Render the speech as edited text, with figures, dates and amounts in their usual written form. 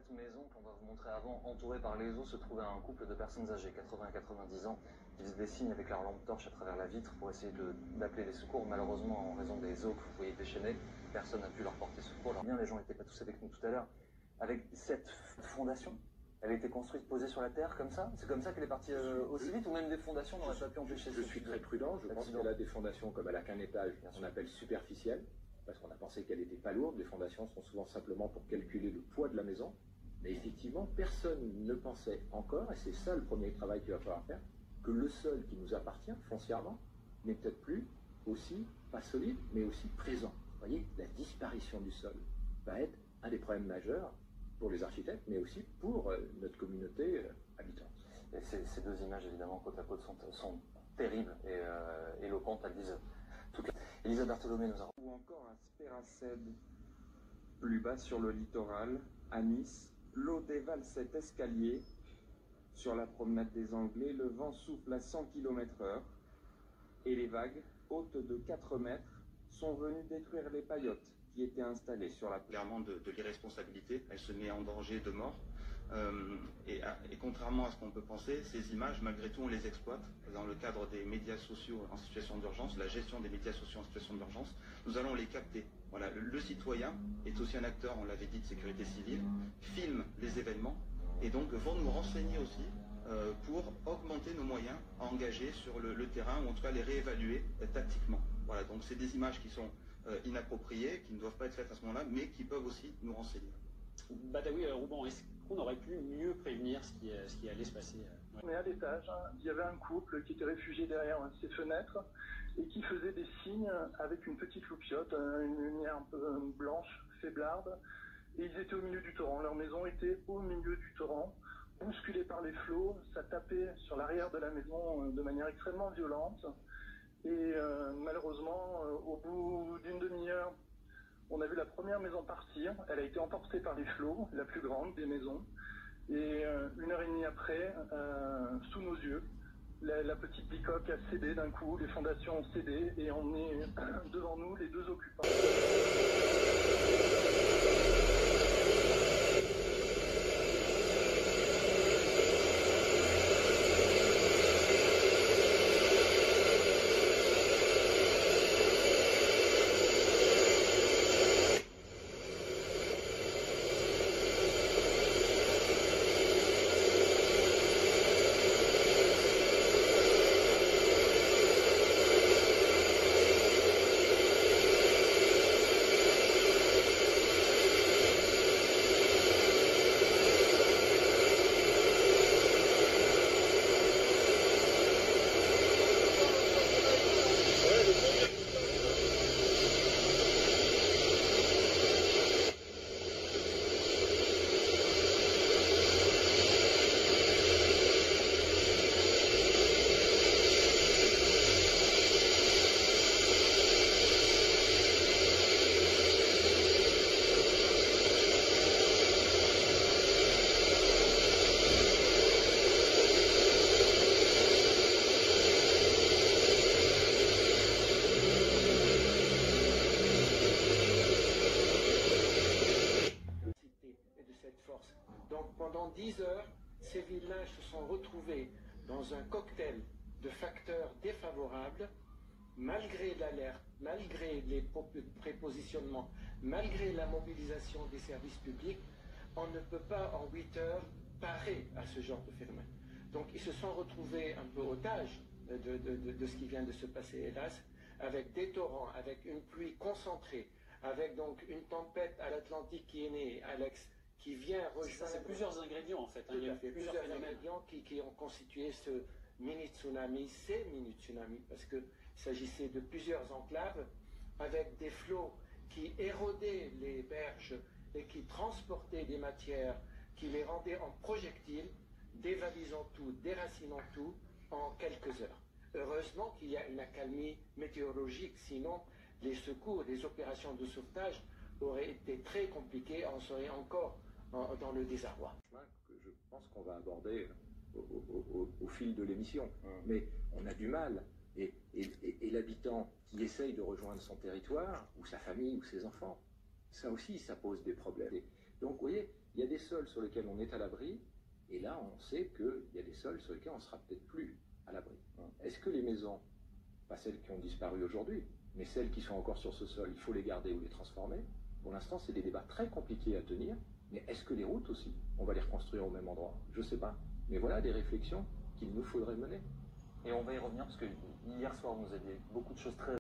cette maison qu'on va vous montrer avant, entourée par les eaux, se trouvait un couple de personnes âgées, 80 à 90 ans, qui faisaient des signes avec leur lampe torche à travers la vitre pour essayer d'appeler les secours. Malheureusement, en raison des eaux que vous voyez déchaînées, personne n'a pu leur porter secours. Alors bien, les gens n'étaient pas tous avec nous tout à l'heure. Avec cette fondation, elle a été construite, posée sur la terre, comme ça? C'est comme ça qu'elle est partie aussi vite, ou même des fondations n'auraient pas pu empêcher? Je suis très prudent, je pense qu'elle a des fondations comme elle n'a qu'un étage, on appelle superficielles, parce qu'on a pensé qu'elle n'était pas lourde. Les fondations sont souvent simplement pour calculer le poids de la maison. Mais effectivement, personne ne pensait encore, et c'est ça le premier travail qu'il va falloir faire, que le sol qui nous appartient foncièrement n'est peut-être plus aussi, pas solide, mais aussi présent. Vous voyez, la disparition du sol va être un des problèmes majeurs pour les architectes, mais aussi pour notre communauté habitante. Et ces deux images, évidemment, côte à côte, sont terribles et éloquentes, elles disent toutes. Elisa Bartholomé nous a... Ou encore à Spéracède, plus bas sur le littoral, à Nice, l'eau dévale cet escalier. Sur la promenade des Anglais, le vent souffle à 100 km/h et les vagues, hautes de 4 mètres, sont venues détruire les paillotes qui étaient installées sur la plage. Clairement de l'irresponsabilité, elle se met en danger de mort. Et contrairement à ce qu'on peut penser, ces images, malgré tout, on les exploite dans le cadre des médias sociaux en situation d'urgence, la gestion des médias sociaux en situation d'urgence. Nous allons les capter. Voilà, le citoyen est aussi un acteur, on l'avait dit, de sécurité civile, filme les événements et donc vont nous renseigner aussi pour augmenter nos moyens à engager sur le terrain, ou en tout cas les réévaluer tactiquement. Voilà, donc c'est des images qui sont inappropriées, qui ne doivent pas être faites à ce moment-là, mais qui peuvent aussi nous renseigner. Badawi Rouban, est-ce qu'on aurait pu mieux prévenir ce qui allait se passer? On est à l'étage, il y avait un couple qui était réfugié derrière ses fenêtres et qui faisait des signes avec une petite loupiote, une lumière un peu blanche, faiblarde, et ils étaient au milieu du torrent. Leur maison était au milieu du torrent, bousculée par les flots, ça tapait sur l'arrière de la maison de manière extrêmement violente, et malheureusement, au bout d'une demi-heure, on a vu la première maison partir. Elle a été emportée par les flots, la plus grande des maisons. Et 1h30 après, sous nos yeux, la petite bicoque a cédé d'un coup, les fondations ont cédé et on est devant nous les deux occupants. Donc pendant 10 heures, ces villages se sont retrouvés dans un cocktail de facteurs défavorables, malgré l'alerte, malgré les prépositionnements, malgré la mobilisation des services publics. On ne peut pas en 8 heures parer à ce genre de phénomène. Donc ils se sont retrouvés un peu otages de ce qui vient de se passer, hélas, avec des torrents, avec une pluie concentrée, avec donc une tempête à l'Atlantique qui est née, Alex, qui vient rejoindre... C'est plusieurs ingrédients en fait. Il y a plusieurs ingrédients qui ont constitué ce mini-tsunami, ces mini-tsunamis, parce qu'il s'agissait de plusieurs enclaves avec des flots qui érodaient les berges et qui transportaient des matières, qui les rendaient en projectiles, dévalisant tout, déracinant tout en quelques heures. Heureusement qu'il y a une accalmie météorologique, sinon les secours, les opérations de sauvetage auraient été très compliquées, on serait encore dans le désarroi. Je pense qu'on va aborder au fil de l'émission, mais on a du mal. Et l'habitant qui essaye de rejoindre son territoire, ou sa famille, ou ses enfants, ça aussi, ça pose des problèmes. Donc, vous voyez, Il y a des sols sur lesquels on est à l'abri, et là on sait qu'il y a des sols sur lesquels on ne sera peut-être plus à l'abri. Est-ce que les maisons, pas celles qui ont disparu aujourd'hui, mais celles qui sont encore sur ce sol, il faut les garder ou les transformer? Pour l'instant, c'est des débats très compliqués à tenir, mais est-ce que les routes aussi, on va les reconstruire au même endroit? Je ne sais pas, mais voilà des réflexions qu'il nous faudrait mener. Et on va y revenir parce que hier soir, vous aviez beaucoup de choses très